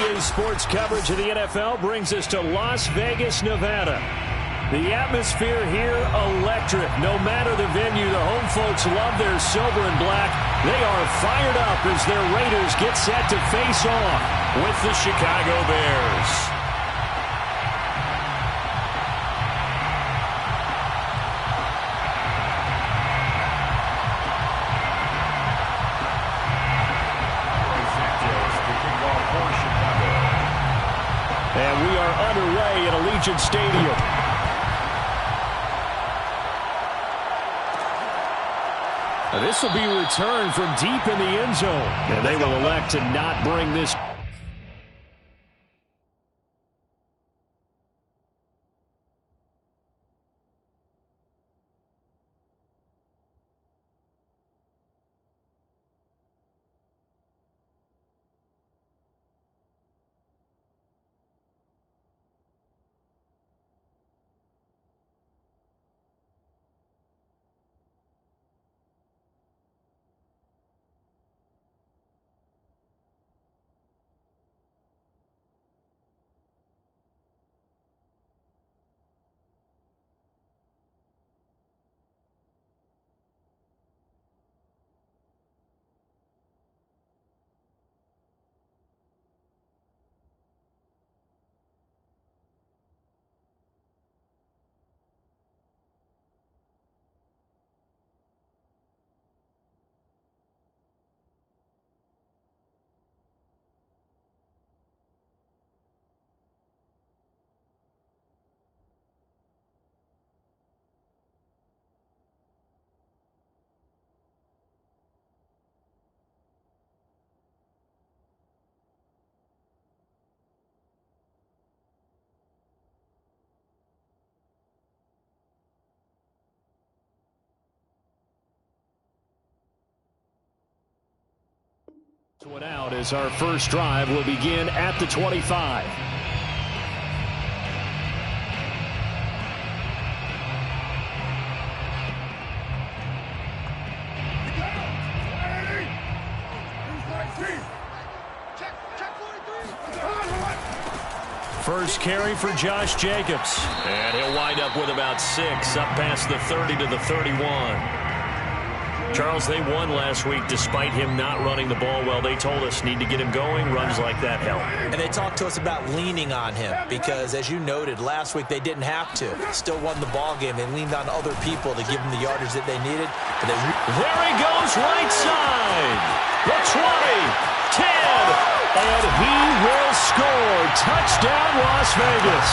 NBA sports coverage of the NFL brings us to Las Vegas, Nevada. The atmosphere here, electric. No matter the venue, the home folks love their silver and black. They are fired up as their Raiders get set to face off with the Chicago Bears. And we are underway at Allegiant Stadium. This will be returned from deep in the end zone. And they will elect to not bring this. One out as our first drive will begin at the 25. First carry for Josh Jacobs. And he'll wind up with about 6, up past the 30 to the 31. Charles, they won last week despite him not running the ball well. They told us need to get him going. Runs like that help. And they talked to us about leaning on him because, as you noted, last week they didn't have to. Still won the ball game. They leaned on other people to give them the yardage that they needed. But there he goes, right side. The 20, 10, and he will score. Touchdown, Las Vegas.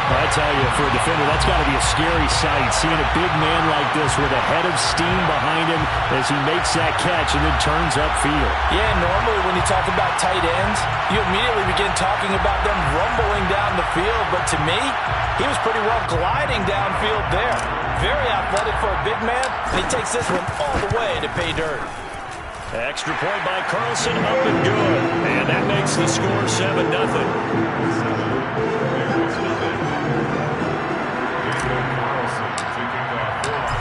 I tell you, for a defender, that's got to be a scary sight, seeing a big man like this with a head of steam behind him as he makes that catch and then turns upfield. Yeah, normally when you talk about tight ends, you immediately begin talking about them rumbling down the field, but to me, he was pretty well gliding downfield there. Very athletic for a big man, and he takes this one all the way to pay dirt. Extra point by Carlson, up and good. And that makes the score 7-0.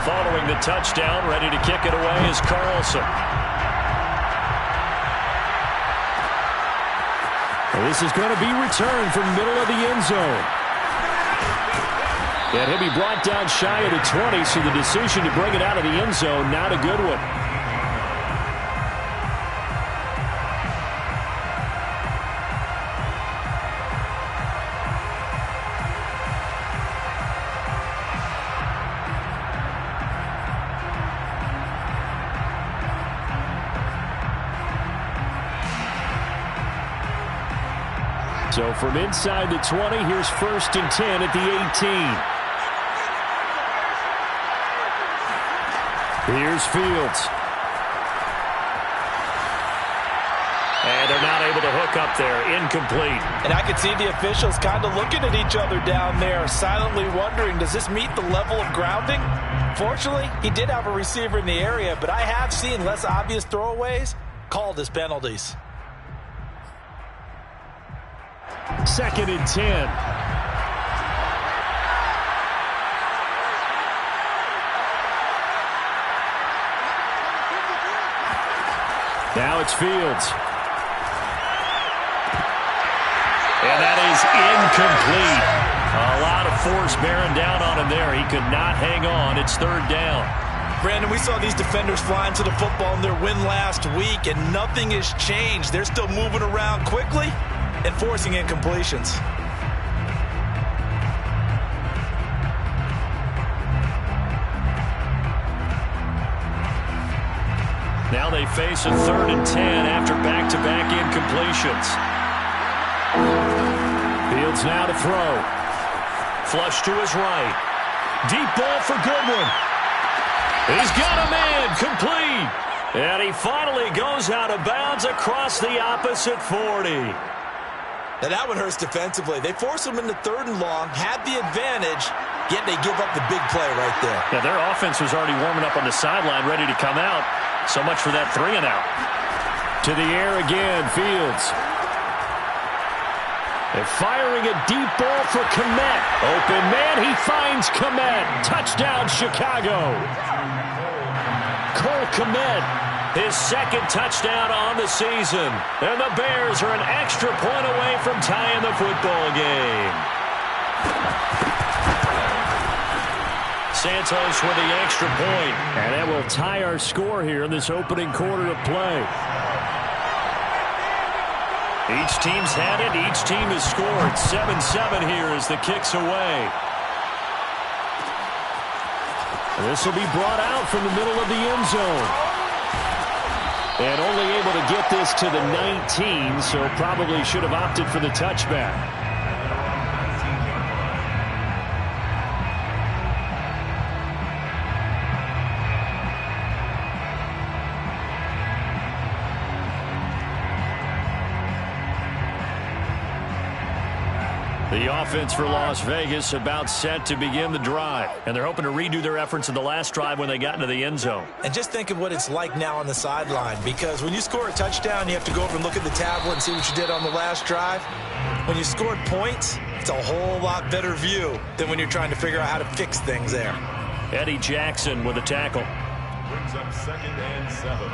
Following the touchdown, ready to kick it away is Carlson. And this is going to be returned from middle of the end zone. And he'll be brought down shy of the 20, so the decision to bring it out of the end zone, not a good one. So from inside the 20, here's 1st and 10 at the 18. Here's Fields. And they're not able to hook up there. Incomplete. And I could see the officials kind of looking at each other down there, silently wondering, does this meet the level of grounding? Fortunately, he did have a receiver in the area, but I have seen less obvious throwaways called as penalties. 2nd and 10. Now it's Fields. And that is incomplete. A lot of force bearing down on him there. He could not hang on. It's third down. Brandon, we saw these defenders flying to the football in their win last week, and nothing has changed. They're still moving around quickly and forcing incompletions. Now they face a 3rd and 10 after back-to-back incompletions. Fields now to throw. Flush to his right. Deep ball for Goodwin. He's got a man, complete. And he finally goes out of bounds across the opposite 40. Now that one hurts defensively. They forced him into 3rd and long, had the advantage, yet they give up the big play right there. Yeah, their offense was already warming up on the sideline, ready to come out. So much for that 3 and out. To the air again, Fields. They're firing a deep ball for Kmet. Open man, he finds Kmet. Touchdown, Chicago. Cole Kmet, his 2nd touchdown on the season. And the Bears are an extra point away from tying the football game. Santos with the extra point. And that will tie our score here in this opening quarter of play. Each team's had it. Each team has scored. 7-7 here as the kick's away. This will be brought out from the middle of the end zone. And only able to get this to the 19, so probably should have opted for the touchback. The offense for Las Vegas about set to begin the drive. And they're hoping to redo their efforts in the last drive when they got into the end zone. And just think of what it's like now on the sideline, because when you score a touchdown, you have to go over and look at the tablet and see what you did on the last drive. When you scored points, it's a whole lot better view than when you're trying to figure out how to fix things there. Eddie Jackson with a tackle. Brings up 2nd and 7.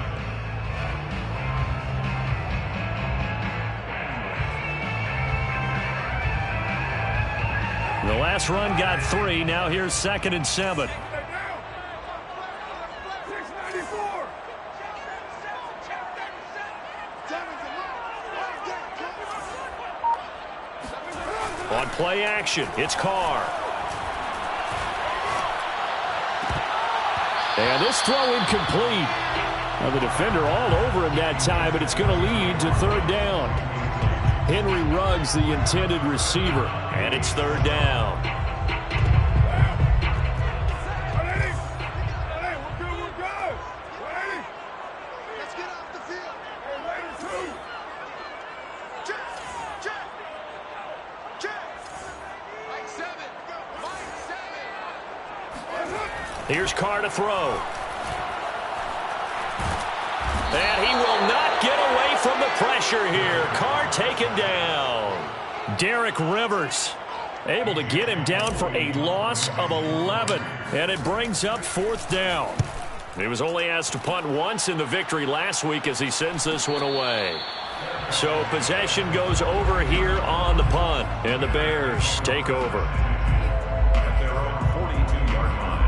The last run got 3. Now here's 2nd and 7. On play action, it's Carr. And this throw incomplete. Now the defender all over him that time, but it's going to lead to 3rd down. Henry Ruggs, the intended receiver, and it's 3rd down. Here's Carr to throw. And he will not get away from the pressure here. Carr taken down. Derek Rivers able to get him down for a loss of 11. And it brings up 4th down. He was only asked to punt once in the victory last week as he sends this one away. So possession goes over here on the punt. And the Bears take over. At their own 42-yard line.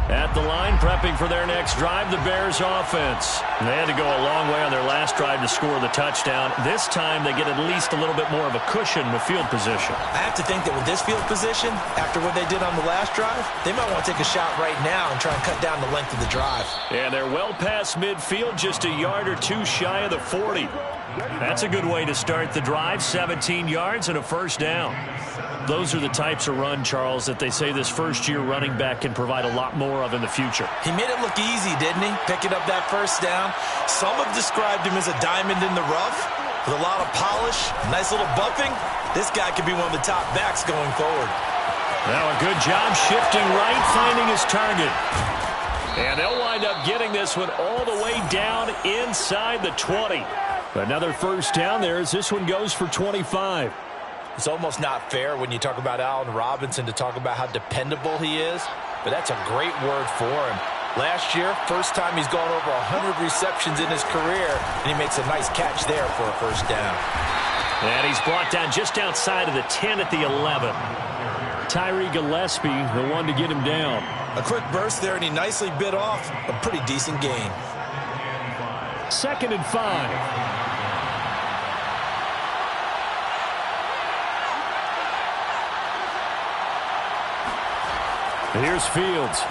At the line, prepping for their next drive, the Bears offense. They had to go a long way on their last drive to score the touchdown. This time, they get at least a little bit more of a cushion with field position. I have to think that with this field position, after what they did on the last drive, they might want to take a shot right now and try and cut down the length of the drive. And they're well past midfield, just a yard or two shy of the 40. That's a good way to start the drive, 17 yards and a 1st down. Those are the types of run, Charles, that they say this first-year running back can provide a lot more of in the future. He made it look easy, didn't he? Picking up that 1st down. Some have described him as a diamond in the rough with a lot of polish, nice little buffing. This guy could be one of the top backs going forward. Now a good job shifting right, finding his target. And they'll wind up getting this one all the way down inside the 20. Another 1st down there as this one goes for 25. It's almost not fair when you talk about Allen Robinson to talk about how dependable he is, but that's a great word for him. Last year, first time he's gone over 100 receptions in his career, and he makes a nice catch there for a first down. And he's brought down just outside of the 10 at the 11. Tyree Gillespie, the one to get him down. A quick burst there, and he nicely bit off a pretty decent gain. 2nd and 5. Here's Fields.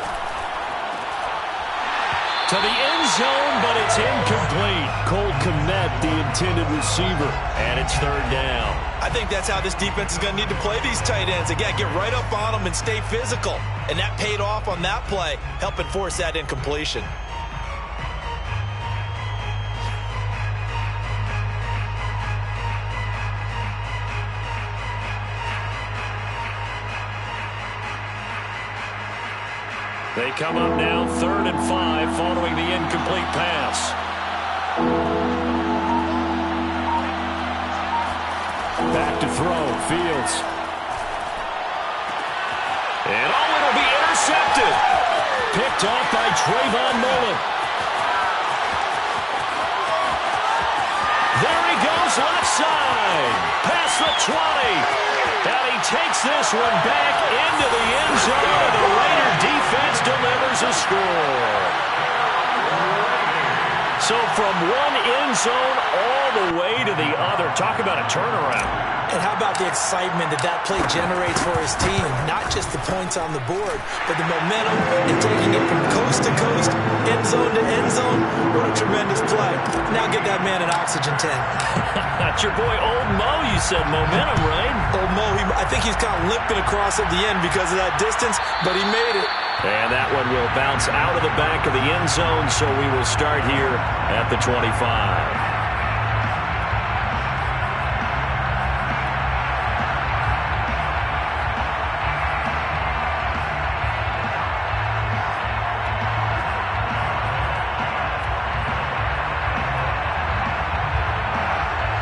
To the end zone, but it's incomplete. Cole Kmet, the intended receiver, and it's 3rd down. I think that's how this defense is going to need to play these tight ends. Again, get right up on them and stay physical. And that paid off on that play, helping force that incompletion. They come up now 3rd and 5 following the incomplete pass. Back to throw, Fields. And it'll be intercepted. Picked off by Trayvon Mullen. There he goes, left side. Past the 20. And he takes this one back into the end zone. And the Raider defense delivers a score. So from one end zone all the way to the other. Talk about a turnaround. And how about the excitement that play generates for his team? Not just the points on the board, but the momentum and taking it from coast to coast, end zone to end zone. What a tremendous play. Now get that man an oxygen tent. That's your boy Old Mo, you said. Momentum, right? Old Mo, I think he's kind of limping across at the end because of that distance, but he made it. And that one will bounce out of the back of the end zone, so we will start here at the 25.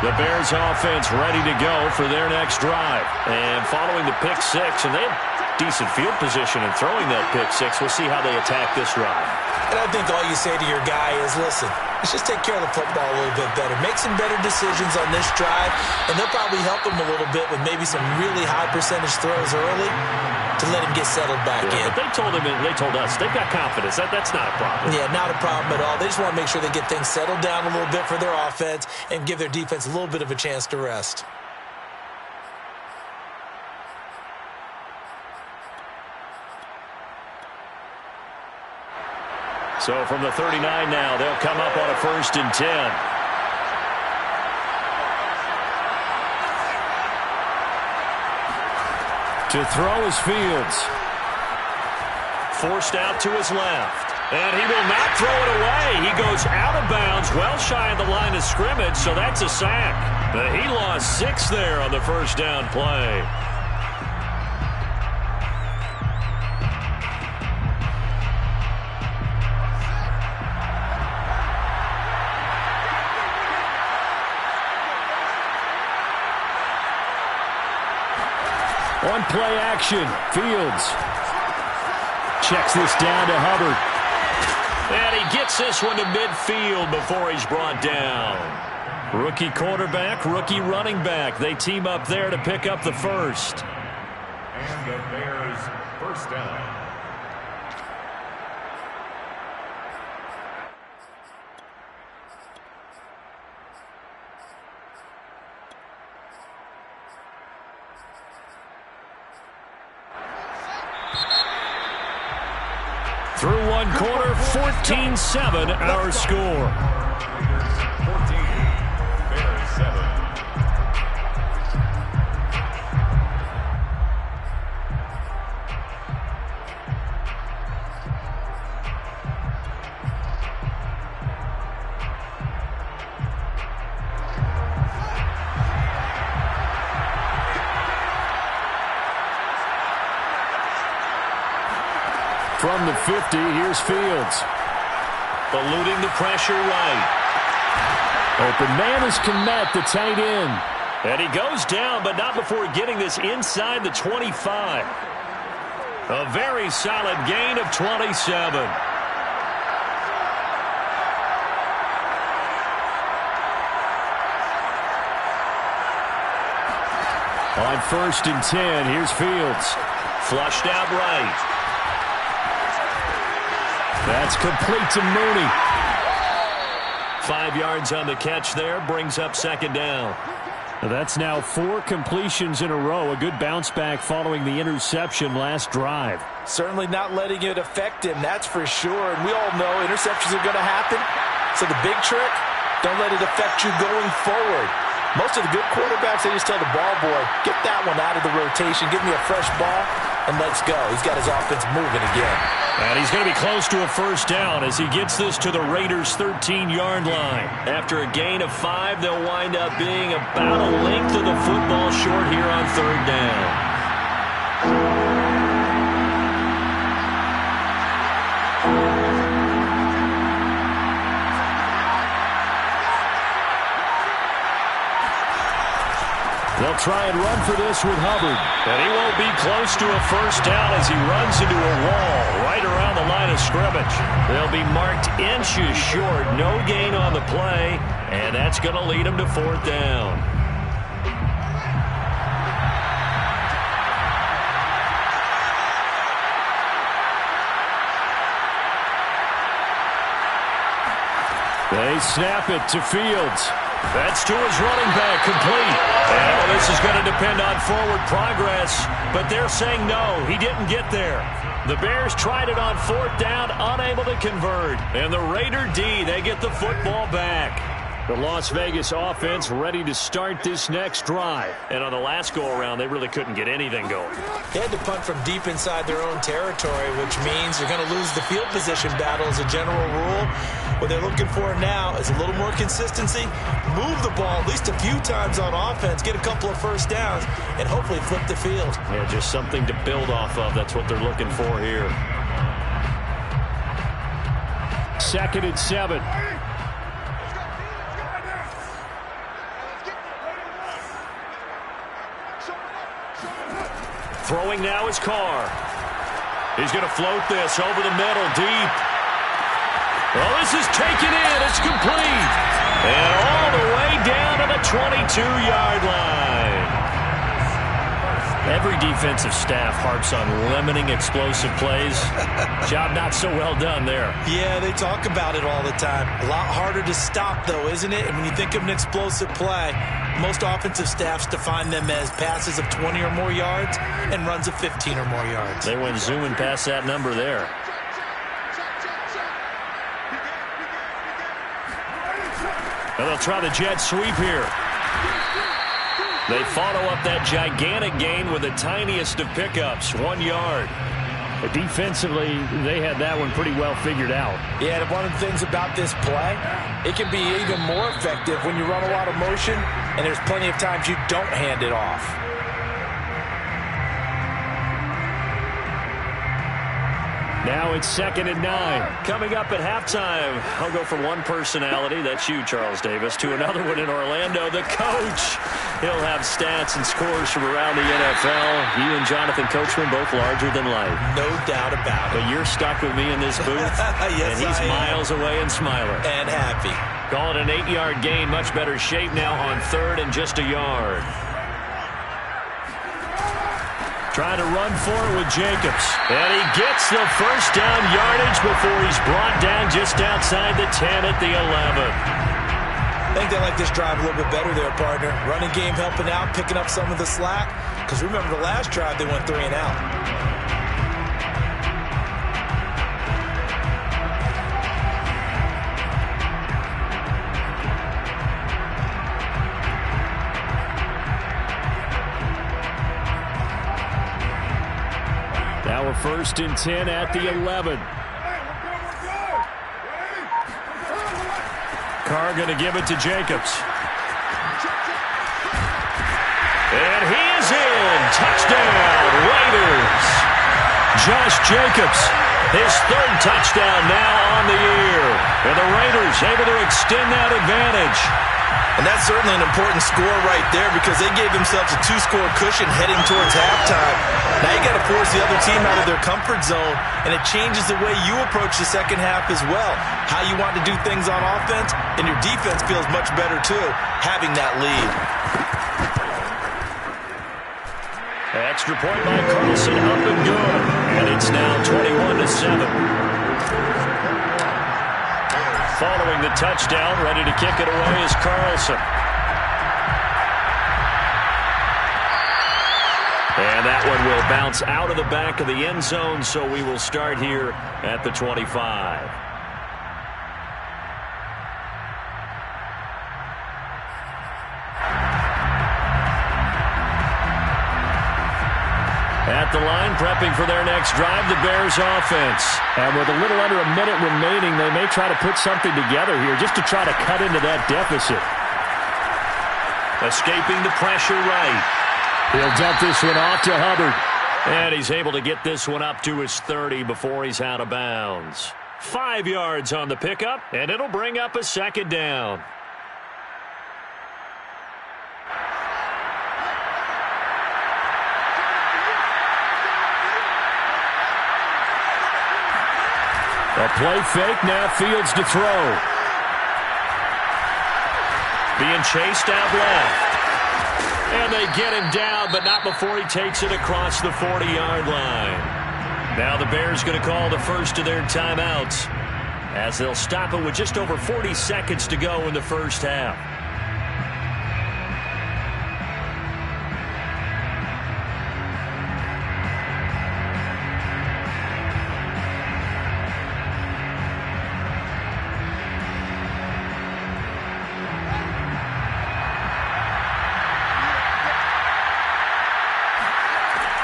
The Bears offense ready to go for their next drive. And following the pick six, and they have decent field position in throwing that pick six. We'll see how they attack this drive. And I think all you say to your guy is, listen, let's just take care of the football a little bit better. Make some better decisions on this drive, and they'll probably help him a little bit with maybe some really high percentage throws early to let him get settled back in. But they told us, they've got confidence. That's not a problem. Yeah, not a problem at all. They just want to make sure they get things settled down a little bit for their offense and give their defense a little bit of a chance to rest. So from the 39 now, they'll come up on a 1st and 10. To throw is Fields. Forced out to his left. And he will not throw it away. He goes out of bounds, well shy of the line of scrimmage, so that's a sack. But he lost 6 there on the first down play. On play action, Fields checks this down to Hubbard. And he gets this one to midfield before he's brought down. Rookie quarterback, rookie running back. They team up there to pick up the first. And the Bears first down. Through one quarter, 14-7 our score. Raiders 14, Bears 7. From the 50, here's Fields. Eluding the pressure right. Open man is Kmet, the tight end. And he goes down, but not before getting this inside the 25. A very solid gain of 27. On 1st and 10, here's Fields. Flushed out right. That's complete to Mooney. 5 yards on the catch there, brings up 2nd down. That's now 4 completions in a row. A good bounce back following the interception last drive. Certainly not letting it affect him, that's for sure. And we all know interceptions are going to happen. So the big trick, don't let it affect you going forward. Most of the good quarterbacks, they just tell the ball boy, get that one out of the rotation, give me a fresh ball, and let's go. He's got his offense moving again. And he's going to be close to a 1st down as he gets this to the Raiders' 13-yard line. After a gain of 5, they'll wind up being about a length of the football short here on 3rd down. They'll try and run for this with Hubbard. And he won't be close to a 1st down as he runs into a wall right around the line of scrimmage. They'll be marked inches short. No gain on the play. And that's going to lead him to 4th down. They snap it to Fields. That's to his running back, complete. And this is going to depend on forward progress, but they're saying no, he didn't get there. The Bears tried it on 4th down, unable to convert. And the Raider D, they get the football back. The Las Vegas offense ready to start this next drive. And on the last go-around, they really couldn't get anything going. They had to punt from deep inside their own territory, which means they're going to lose the field position battle as a general rule. What they're looking for now is a little more consistency, move the ball at least a few times on offense, get a couple of 1st downs, and hopefully flip the field. Yeah, just something to build off of. That's what they're looking for here. 2nd and 7. Throwing now is Carr. He's going to float this over the middle, deep. Well, this is taken in. It's complete. And all the way down to the 22-yard line. Every defensive staff harps on limiting explosive plays. Job not so well done there. Yeah, they talk about it all the time. A lot harder to stop, though, isn't it? And when you think of an explosive play, most offensive staffs define them as passes of 20 or more yards and runs of 15 or more yards. They went zooming past that number there. And they'll try the jet sweep here. They follow up that gigantic gain with the tiniest of pickups, 1 yard. But defensively, they had that one pretty well figured out. Yeah, and one of the things about this play, it can be even more effective when you run a lot of motion, and there's plenty of times you don't hand it off. Now it's 2nd and 9. Coming up at halftime, I'll go from one personality, that's you, Charles Davis, to another one in Orlando, the coach. He'll have stats and scores from around the NFL. You and Jonathan Coachman both larger than life. No doubt about it. But you're stuck with me in this booth, yes, and he's miles away and smiling. And happy. Call it an 8-yard gain, much better shape now on 3rd and just a yard. Trying to run for it with Jacobs. And he gets the 1st down yardage before he's brought down just outside the 10 at the 11. I think they like this drive a little bit better there, partner. Running game helping out, picking up some of the slack. Because remember the last drive, they went 3 and out. Now a 1st and 10 at the 11. Carr going to give it to Jacobs. And he is in. Touchdown, Raiders. Josh Jacobs, his 3rd touchdown now on the year. And the Raiders able to extend that advantage. And that's certainly an important score right there because they gave themselves a 2-score cushion heading towards halftime. Now you got to force the other team out of their comfort zone, and it changes the way you approach the second half as well. How you want to do things on offense, and your defense feels much better too, having that lead. extra point by Carlson, up and good. And it's now 21-7. Following the touchdown, ready to kick it away is Carlson. And that one will bounce out of the back of the end zone, so we will start here at the 25. At the line, prepping for their next drive, the Bears offense. And with a little under a minute remaining, they may try to put something together here just to try to cut into that deficit. Escaping the pressure right. He'll dump this one off to Hubbard. And he's able to get this one up to his 30 before he's out of bounds. 5 yards on the pickup, and it'll bring up a second down. A play fake, now Fields to throw. Being chased out left. And they get him down, but not before he takes it across the 40-yard line. Now the Bears going to call the first of their timeouts as they'll stop it with just over 40 seconds to go in the first half.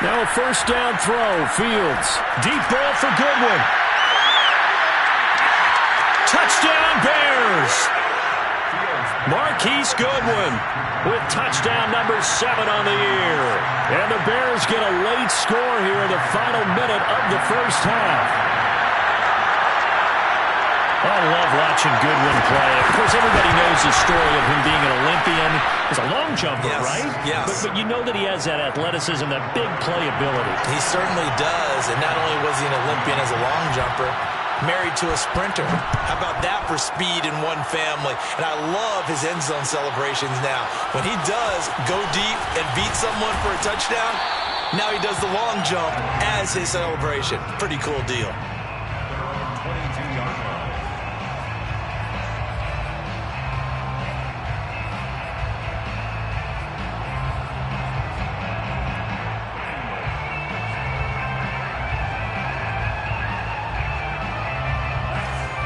Now a first down throw. Fields. Deep ball for Goodwin. Touchdown Bears. Marquise Goodwin with touchdown number 7 on the year. And the Bears get a late score here in the final minute of the first half. I love watching Goodwin play. Of course, everybody knows the story of him being an Olympian. He's a long jumper, yes, right? Yes. But you know that he has that athleticism, that big playability. He certainly does. And not only was he an Olympian as a long jumper, married to a sprinter. How about that for speed in one family? And I love his end zone celebrations now. When he does go deep and beat someone for a touchdown, now he does the long jump as his celebration. Pretty cool deal.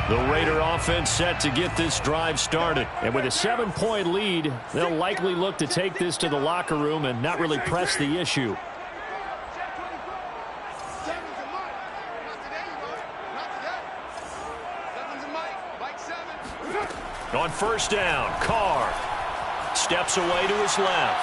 The Raider offense set to get this drive started. And with a 7-point lead, they'll likely look to take this to the locker room and not really press the issue. On first down, Carr steps away to his left.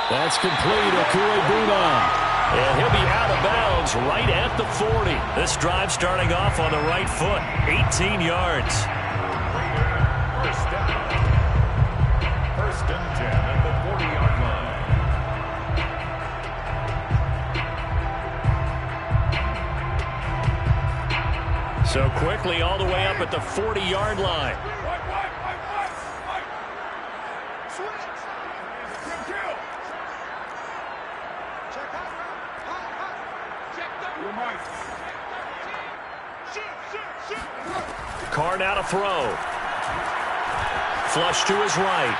That's complete. Okuegbuna. And he'll be out of bounds right at the 40. This drive starting off on the right foot. 18 yards. First down. First and 10 at the 40-yard line. So quickly all the way up at the 40-yard line. Carr now to throw. Flush to his right.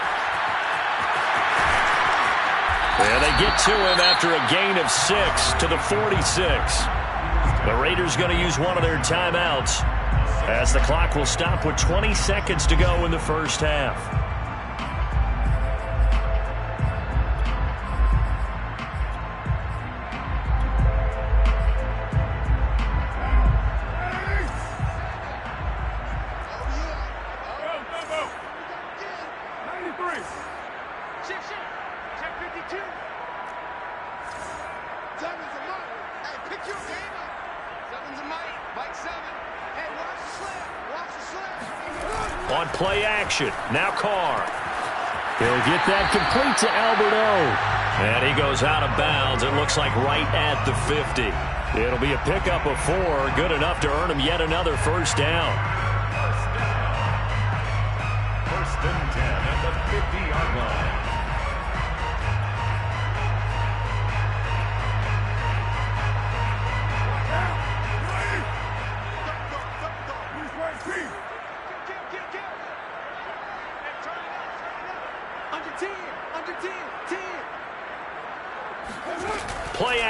And they get to him after a gain of 6 to the 46. The Raiders going to use one of their timeouts as the clock will stop with 20 seconds to go in the first half. On play action, now Carr. He'll get that complete to Alberto. And he goes out of bounds, it looks like right at the 50. It'll be a pickup of 4, good enough to earn him yet another first down. First and 10 at the 50-yard line.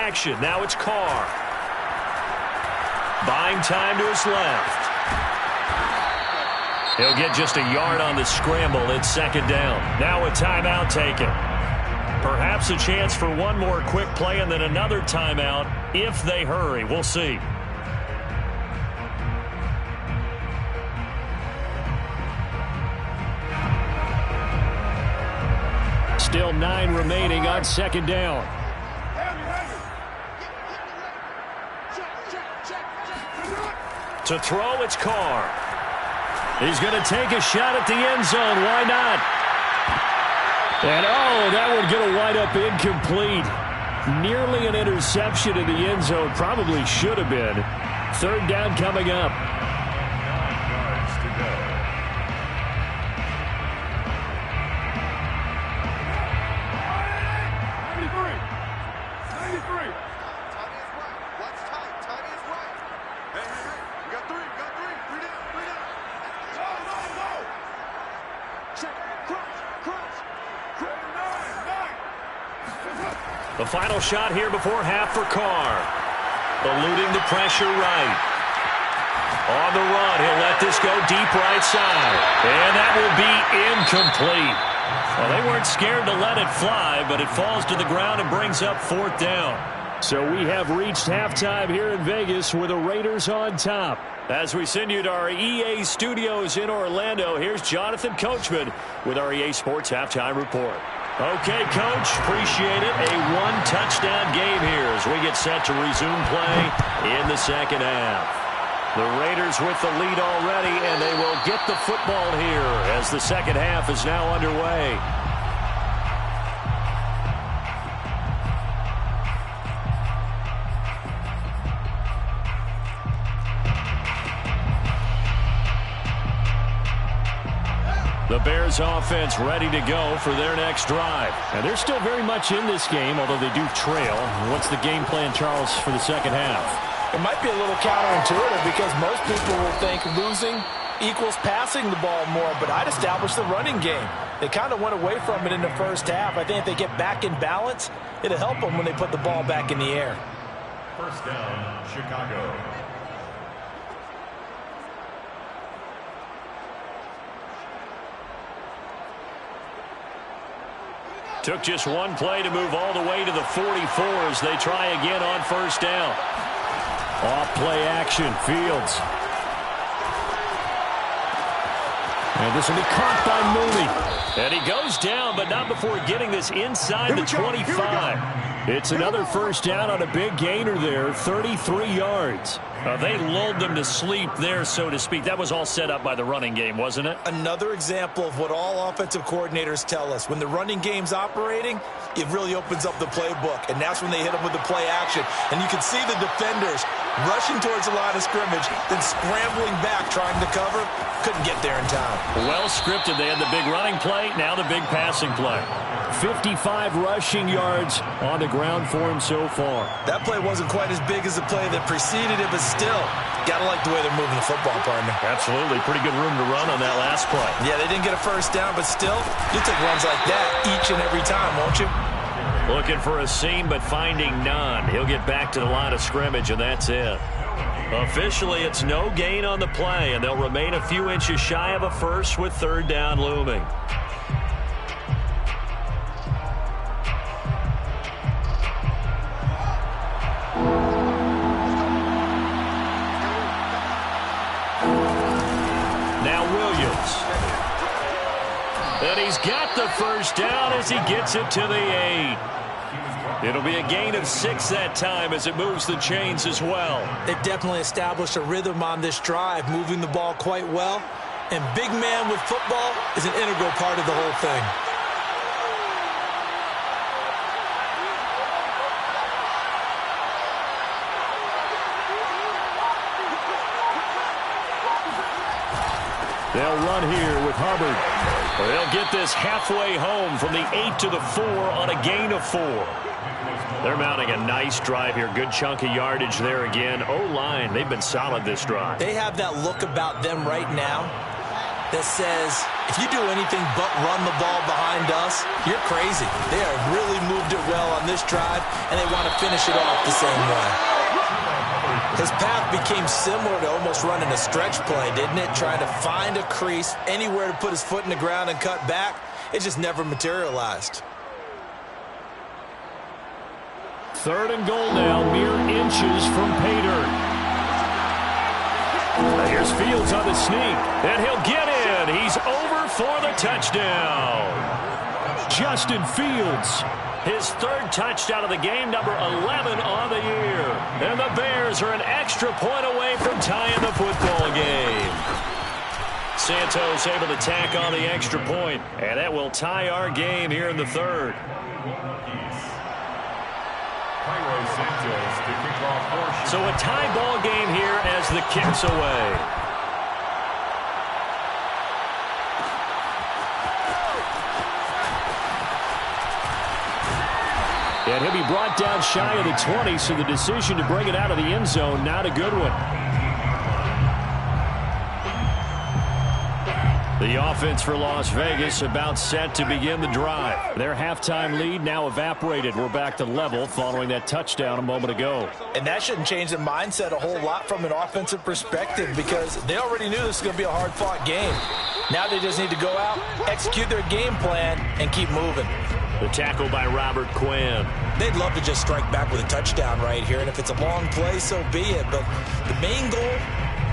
action. Now it's Carr. Buying time to his left. He'll get just a yard on the scramble. It's second down. Now a timeout taken. Perhaps a chance for one more quick play and then another timeout if they hurry. We'll see. Still 9 remaining on second down. To throw, it's Carr. He's going to take a shot at the end zone. Why not? And, oh, that would get a wide-up incomplete. Nearly an interception in the end zone. Probably should have been. Third down coming up. 9 yards to go. The final shot here before half for Carr. Eluding the pressure right. On the run, he'll let this go deep right side. And that will be incomplete. Well, they weren't scared to let it fly, but it falls to the ground and brings up fourth down. So we have reached halftime here in Vegas with the Raiders on top. As we send you to our EA studios in Orlando, here's Jonathan Coachman with our EA Sports Halftime Report. Okay, Coach, appreciate it. A one-touchdown game here as we get set to resume play in the second half. The Raiders with the lead already, and they will get the football here as the second half is now underway. The Bears offense ready to go for their next drive. And they're still very much in this game, although they do trail. What's the game plan, Charles, for the second half? It might be a little counterintuitive because most people will think losing equals passing the ball more, but I'd establish the running game. They kind of went away from it in the first half. I think if they get back in balance, it'll help them when they put the ball back in the air. First down, Chicago. Took just one play to move all the way to the 44 as they try again on first down. Off play action, Fields. And this will be caught by Mooney. And he goes down, but not before getting this inside the 25. It's another first down on a big gainer there, 33 yards. They lulled them to sleep there, so to speak. That was all set up by the running game, wasn't it? Another example of what all offensive coordinators tell us. When the running game's operating, it really opens up the playbook, and that's when they hit them with the play action. And you can see the defenders rushing towards the line of scrimmage, then scrambling back, trying to cover. Couldn't get there in time. Well scripted. They had the big running play, now the big passing play. 55 rushing yards on the ground for him so far. That play wasn't quite as big as the play that preceded it, but still, gotta like the way they're moving the football, partner. Absolutely. Pretty good room to run on that last play. Yeah, they didn't get a first down, but still, you'll take runs like that each and every time, won't you? Looking for a seam, but finding none. He'll get back to the line of scrimmage, and that's it. Officially, it's no gain on the play, and they'll remain a few inches shy of a first with third down looming. Now Williams. And he's got the first down as he gets it to the 8. It'll be a gain of 6 that time as it moves the chains as well. They've definitely established a rhythm on this drive, moving the ball quite well. And big man with football is an integral part of the whole thing. They'll run here with Hubbard. They'll get this halfway home from the 8 to the 4 on a gain of 4. They're mounting a nice drive here. Good chunk of yardage there again. O-line, they've been solid this drive. They have that look about them right now. that says, if you do anything but run the ball behind us, you're crazy. They have really moved it well on this drive, and they want to finish it off the same way. His path became similar to almost running a stretch play, didn't it? Trying to find a crease, anywhere to put his foot in the ground and cut back. It just never materialized. 3rd and goal now, mere inches from pay dirt. Here's Fields on the sneak, and he'll get in. He's over for the touchdown. Justin Fields, his 3rd touchdown of the game, number 11 on the year. And the Bears are an extra point away from tying the football game. Santos able to tack on the extra point, and that will tie our game here in the 3rd. So a tie ball game here as the kick's away. And he'll be brought down shy of the 20, so the decision to bring it out of the end zone, not a good one. The offense for Las Vegas about set to begin the drive. Their halftime lead now evaporated. We're back to level following that touchdown a moment ago. And that shouldn't change the mindset a whole lot from an offensive perspective, because they already knew this was going to be a hard-fought game. Now they just need to go out, execute their game plan, and keep moving. The tackle by Robert Quinn. They'd love to just strike back with a touchdown right here, and if it's a long play, so be it. But the main goal,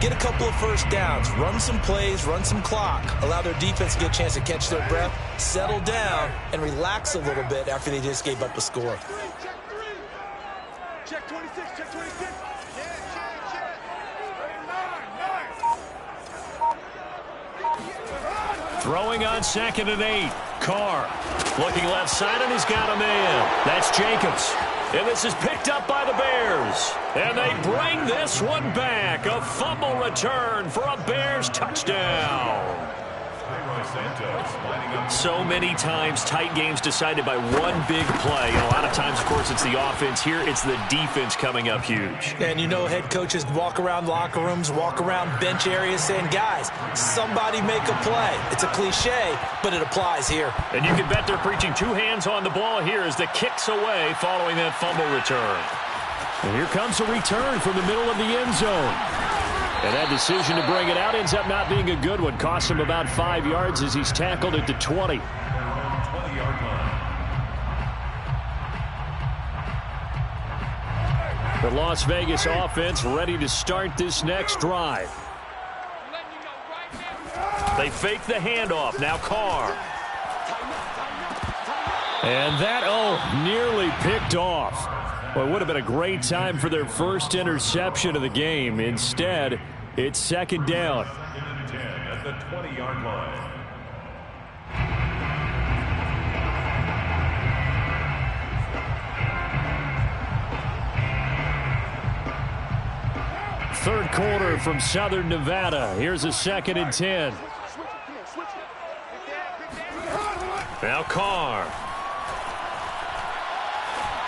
get a couple of first downs, run some plays, run some clock, allow their defense to get a chance to catch their breath, settle down, and relax a little bit after they just gave up a score. Check 26, check 26. Throwing on 2nd and 8. Carr looking left side, and he's got a man. That's Jacobs. And this is picked up by the Bears. And they bring this one back. A fumble return for a Bears touchdown. So many times tight games decided by one big play. A lot of times, of course, it's the offense. Here, it's the defense coming up huge. And you know head coaches walk around locker rooms, walk around bench areas saying, guys, somebody make a play. It's a cliche, but it applies here. And you can bet they're preaching 2 hands on the ball here as the kick's away following that fumble return. And here comes a return from the middle of the end zone. And that decision to bring it out ends up not being a good one. Costs him about 5 yards as he's tackled at the 20. 20-yard line. The Las Vegas offense ready to start this next drive. They fake the handoff. Now Carr. And that, nearly picked off. Well, it would have been a great time for their first interception of the game. Instead, it's 2nd down. 2nd and 10 at the 20-yard line. Third quarter from Southern Nevada. Here's a 2nd and 10. Now Carr.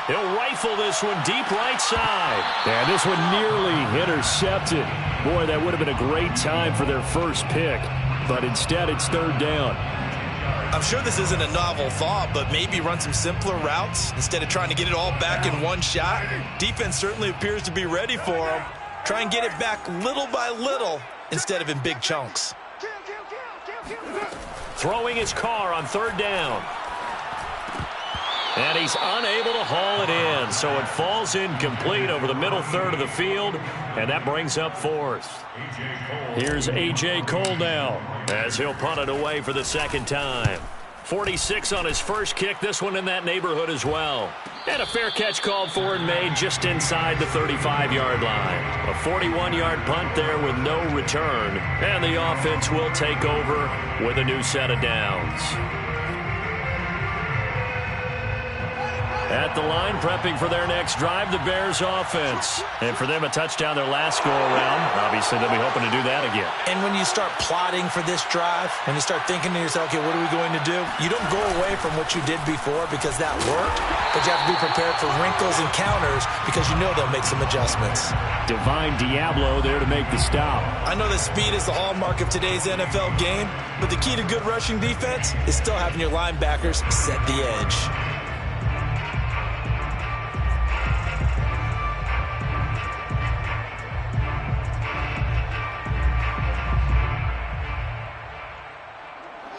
He'll rifle this one deep right side. And this one nearly intercepted. Boy, that would have been a great time for their first pick. But instead, it's 3rd down. I'm sure this isn't a novel thought, but maybe run some simpler routes instead of trying to get it all back in one shot. Defense certainly appears to be ready for them. Try and get it back little by little instead of in big chunks. Throwing his Carr on 3rd down. And he's unable to haul it in, so it falls incomplete over the middle 3rd of the field, and that brings up 4th. Here's A.J. Cole now as he'll punt it away for the 2nd time. 46 on his first kick, this one in that neighborhood as well. And a fair catch called for and made just inside the 35-yard line. A 41-yard punt there with no return, and the offense will take over with a new set of downs. At the line, prepping for their next drive, the Bears offense. And for them, a touchdown their last go-around. Obviously, they'll be hoping to do that again. And when you start plotting for this drive, when you start thinking to yourself, okay, what are we going to do? You don't go away from what you did before because that worked, but you have to be prepared for wrinkles and counters because you know they'll make some adjustments. Divine Diablo there to make the stop. I know that speed is the hallmark of today's NFL game, but the key to good rushing defense is still having your linebackers set the edge.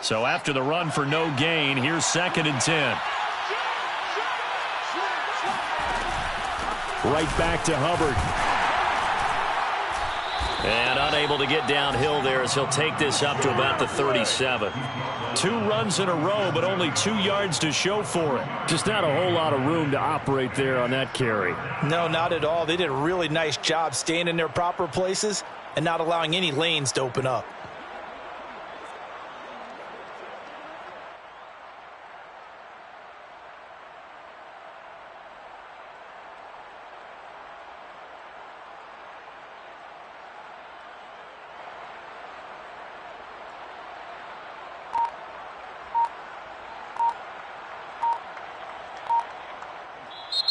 So after the run for no gain, here's 2nd and 10. Right back to Hubbard. And unable to get downhill there as he'll take this up to about the 37. 2 runs in a row, but only 2 yards to show for it. Just not a whole lot of room to operate there on that carry. No, not at all. They did a really nice job staying in their proper places and not allowing any lanes to open up.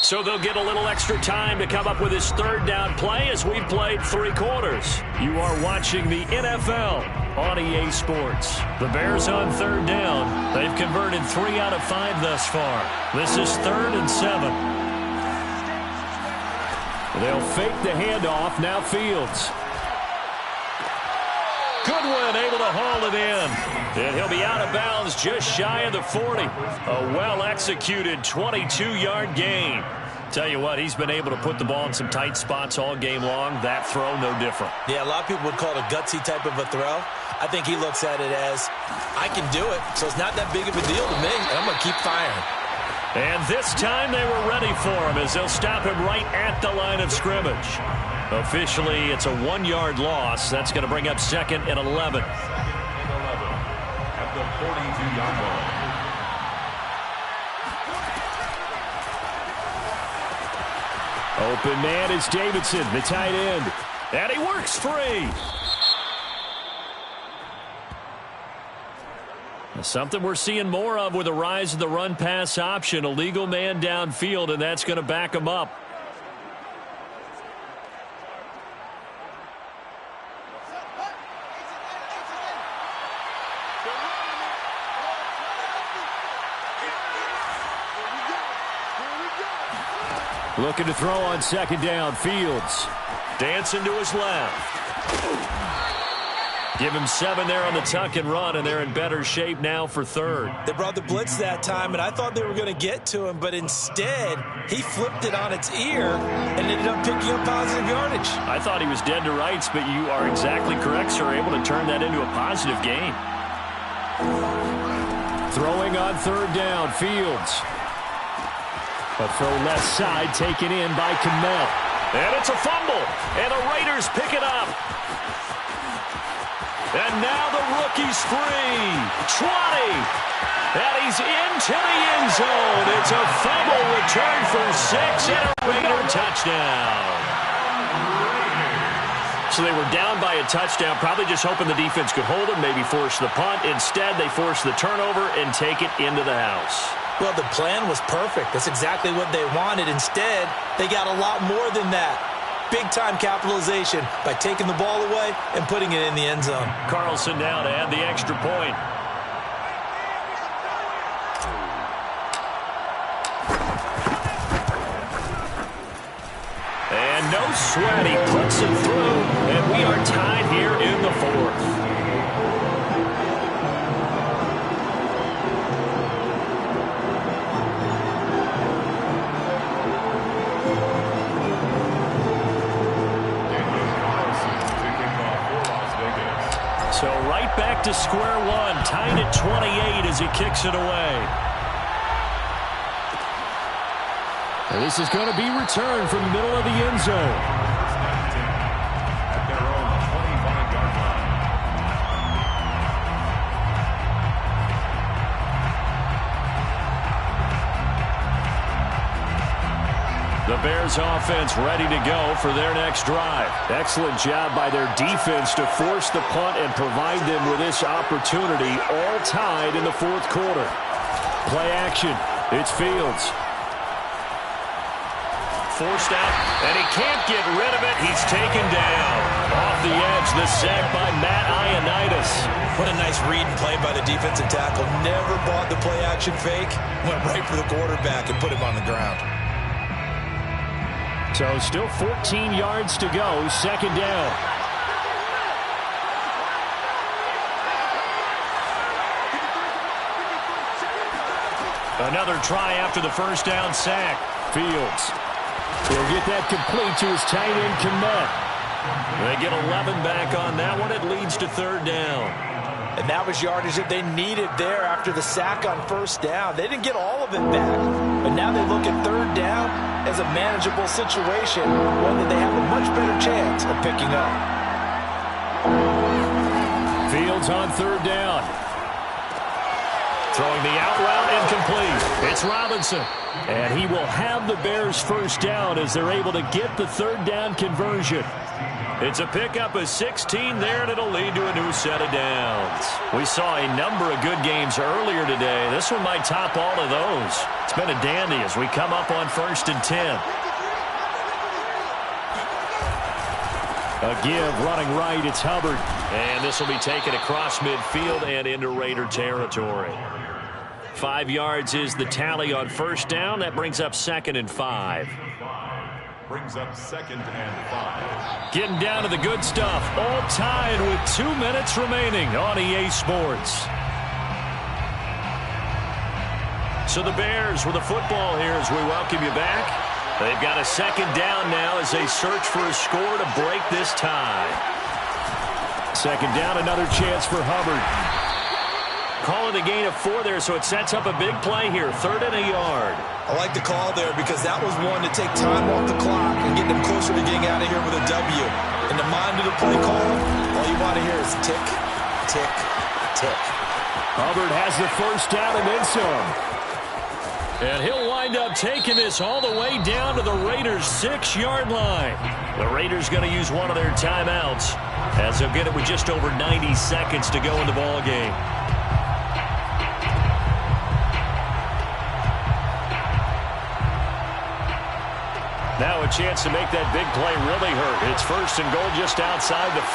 So they'll get a little extra time to come up with his 3rd down play as we've played 3 quarters. You are watching the NFL on EA Sports. The Bears on 3rd down. They've converted 3 out of 5 thus far. This is 3rd and 7. They'll fake the handoff. Now Fields. Goodwin able to haul it in. And he'll be out of bounds just shy of the 40. A well-executed 22-yard gain. Tell you what, he's been able to put the ball in some tight spots all game long. That throw, no different. Yeah, a lot of people would call it a gutsy type of a throw. I think he looks at it as, I can do it, so it's not that big of a deal to me, and I'm going to keep firing. And this time they were ready for him as they'll stop him right at the line of scrimmage. Officially, it's a 1-yard loss. That's going to bring up 2nd and 11. At the 42-yard line. Open man is Davidson, the tight end. And he works free. Something we're seeing more of with the rise of the run-pass option. A legal man downfield, and that's going to back him up. Looking to throw on 2nd down. Fields dancing to his left. Give him 7 there on the tuck and run, and they're in better shape now for 3rd. They brought the blitz that time, and I thought they were going to get to him, but instead, he flipped it on its ear and ended up picking up positive yardage. I thought he was dead to rights, but you are exactly correct, sir. Able to turn that into a positive gain. Throwing on 3rd down. Fields. A throw left side taken in by Kamel. And it's a fumble. And the Raiders pick it up. And now the rookie's free. 20. And he's into the end zone. It's a fumble return for 6 and a Raider touchdown. So they were down by a touchdown, probably just hoping the defense could hold it, maybe force the punt. Instead, they force the turnover and take it into the house. Well, the plan was perfect. That's exactly what they wanted. Instead, they got a lot more than that. Big-time capitalization by taking the ball away and putting it in the end zone. Carlson now to add the extra point. And no sweat. He puts it through, and we are tied here in the 4th. So right back to square one, tied at 28 as he kicks it away. And this is going to be returned from the middle of the end zone. At their own 25-yard line. Bears offense ready to go for their next drive. Excellent job by their defense to force the punt and provide them with this opportunity, all tied in the fourth quarter. Play action. It's Fields. Forced out, and he can't get rid of it. He's taken down. Off the edge, the sack by Maddens. What a nice read and play by the defensive tackle. Never bought the play-action fake. Went right for the quarterback and put him on the ground. So still 14 yards to go, second down. Another try after the first down sack. Fields. He'll get that complete to his tight end, Komet. They get 11 back on that one. It leads to third down. And that was yardage that they needed there after the sack on first down. They didn't get all of it back. But now they look at third down as a manageable situation, one that they have a much better chance of picking up. Fields on third down. Throwing the out route incomplete. It's Robinson. And he will have the Bears first down as they're able to get the third down conversion. It's a pickup of 16 there, and it'll lead to a new set of downs. We saw a number of good games earlier today. This one might top all of those. It's been a dandy as we come up on 1st and 10. A give running right, it's Hubbard. And this will be taken across midfield and into Raider territory. 5 yards is the tally on first down. That brings up 2nd and 5. Brings up 2nd and 5. Getting down to the good stuff. All tied with 2 minutes remaining on EA Sports. So the Bears with the football here as we welcome you back. They've got a second down now as they search for a score to break this tie. Second down, another chance for Hubbard. Calling a gain of 4 there, so it sets up a big play here. 3rd and a yard. I like the call there because that was one to take time off the clock and get them closer to getting out of here with a W. In the mind of the play call, all you want to hear is tick, tick, tick. Hubbard has the first down and then some. And he'll wind up taking this all the way down to the Raiders' 6-yard line. The Raiders going to use one of their timeouts as they'll get it with just over 90 seconds to go in the ball game. Now a chance to make that big play really hurt. It's 1st and goal just outside the 5.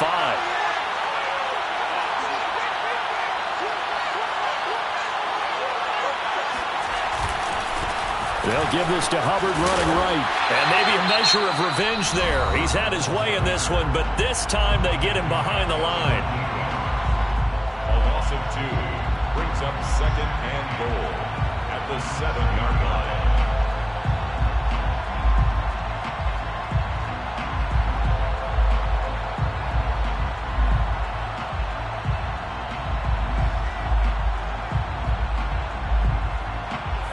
They'll give this to Hubbard running right. And maybe a measure of revenge there. He's had his way in this one, but this time they get him behind the line. A loss of 2 brings up 2nd and goal at the 7-yard line.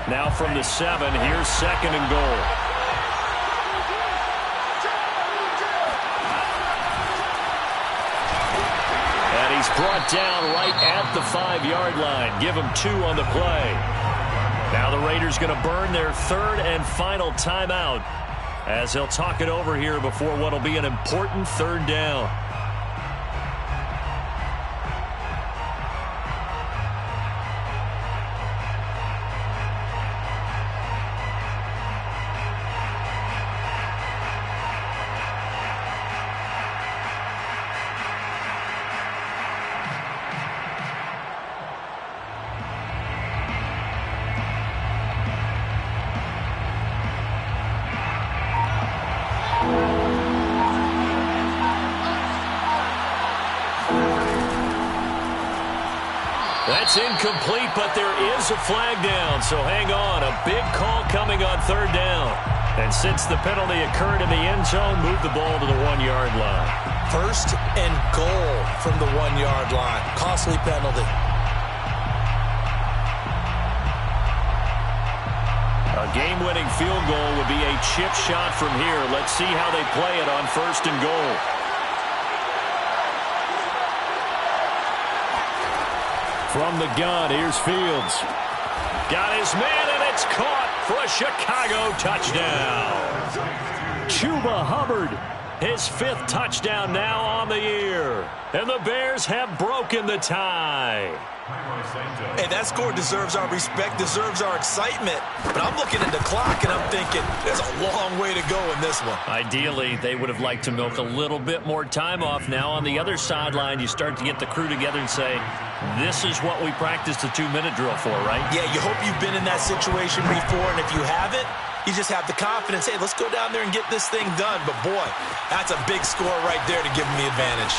Now from the 7, here's 2nd and goal. And he's brought down right at the 5-yard line. Give him 2 on the play. Now the Raiders going to burn their 3rd and final timeout as they'll talk it over here before what will be an important 3rd down. That's incomplete, but there is a flag down, so hang on. A big call coming on 3rd down. And since the penalty occurred in the end zone, move the ball to the 1-yard line. 1st and goal from the 1-yard line. Costly penalty. A game-winning field goal would be a chip shot from here. Let's see how they play it on 1st and goal. From the gun, here's Fields. Got his man, and it's caught for a Chicago touchdown. Chuba Hubbard, his 5th touchdown now on the year. And the Bears have broken the tie. Hey, that score deserves our respect, deserves our excitement. But I'm looking at the clock, and I'm thinking there's a long way to go in this one. Ideally, they would have liked to milk a little bit more time off. Now on the other sideline, you start to get the crew together and say, this is what we practiced the 2-minute drill for, right? Yeah, you hope you've been in that situation before, and if you haven't, you just have the confidence, hey, let's go down there and get this thing done. But, boy, that's a big score right there to give them the advantage.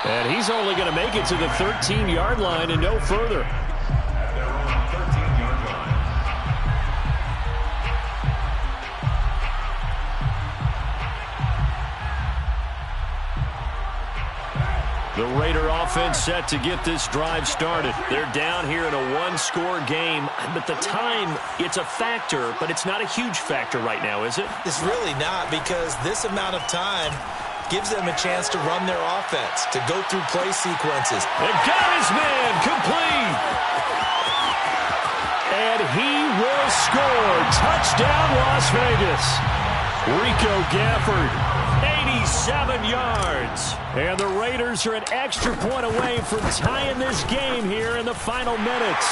And he's only going to make it to the 13-yard line and no further. At their own 13-yard line. The Raider offense set to get this drive started. They're down here in a 1-score game, but the time, it's a factor, but it's not a huge factor right now, is it? It's really not, because this amount of time gives them a chance to run their offense, to go through play sequences. And got his man complete. And he will score. Touchdown, Las Vegas. Rico Gafford, 87 yards. And the Raiders are an extra point away from tying this game here in the final minutes.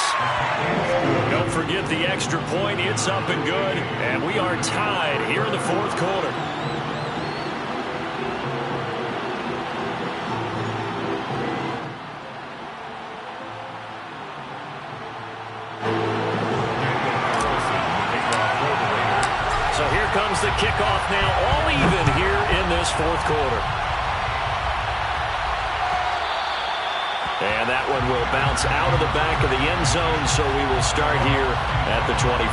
Don't forget the extra point. It's up and good. And we are tied here in the 4th quarter. So here comes the kickoff now, all even here in this 4th quarter. And that one will bounce out of the back of the end zone, so we will start here at the 25.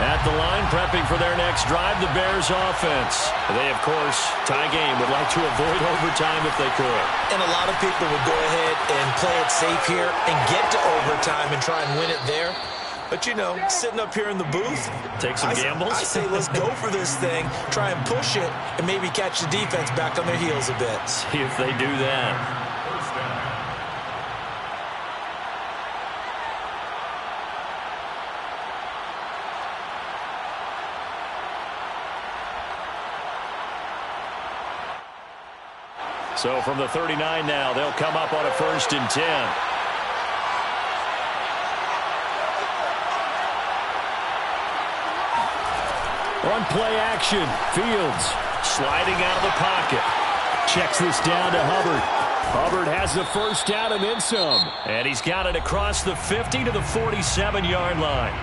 At the line, prepping for their next drive, the Bears offense. They, of course, tie game, would like to avoid overtime if they could. And a lot of people would go ahead and play it safe here and get to overtime and try and win it there. But, you know, sitting up here in the booth, take some gambles. I say let's go for this thing, try and push it, and maybe catch the defense back on their heels a bit. See if they do that. So from the 39 now, they'll come up on a 1st and 10. On play action, Fields sliding out of the pocket. Checks this down to Hubbard. Hubbard has the first down and then some. And he's got it across the 50 to the 47-yard line.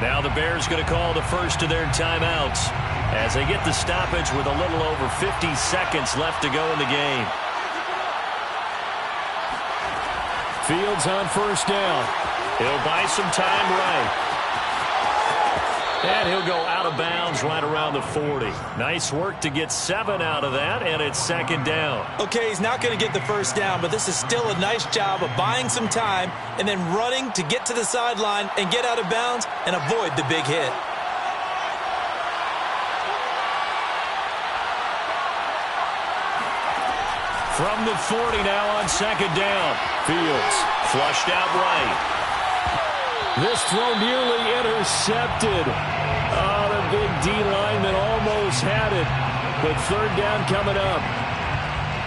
Now the Bears going to call the first of their timeouts as they get the stoppage with a little over 50 seconds left to go in the game. Fields on first down. He'll buy some time right. And he'll go out of bounds right around the 40. Nice work to get 7 out of that, and it's 2nd down. Okay, he's not going to get the first down, but this is still a nice job of buying some time and then running to get to the sideline and get out of bounds and avoid the big hit. From the 40 now on 2nd down. Fields flushed out right. This throw nearly intercepted. Oh, the big D lineman almost had it. But 3rd down coming up.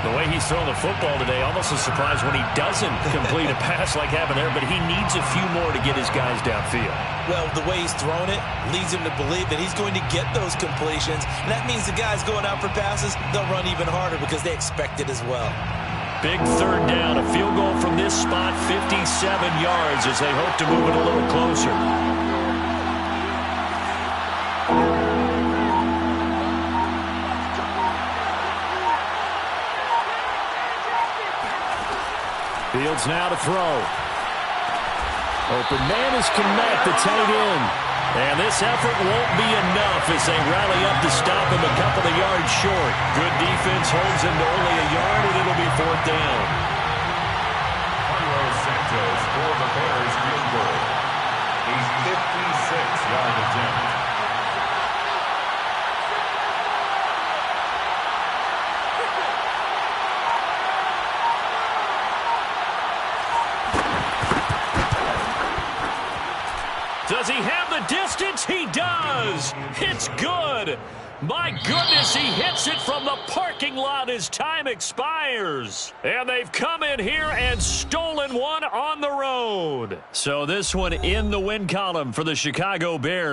The way he's throwing the football today, almost a surprise when he doesn't complete a pass like happened there, but he needs a few more to get his guys downfield. Well, the way he's thrown it leads him to believe that he's going to get those completions. And that means the guys going out for passes, they'll run even harder because they expect it as well. Big 3rd down, a field goal from this spot, 57 yards as they hope to move it a little closer. Fields now to throw. Open man is Kmet, the tight end. And this effort won't be enough as they rally up to stop him a couple of yards short. Good defense holds him to only a yard, and it'll be 4th down. Carlos Santos for the Bears field goal. A 56-yard attempt. Does he have the distance? He does. It's good. My goodness, he hits it from the parking lot as time expires. And they've come in here and stolen one on the road. So this one in the win column for the Chicago Bears.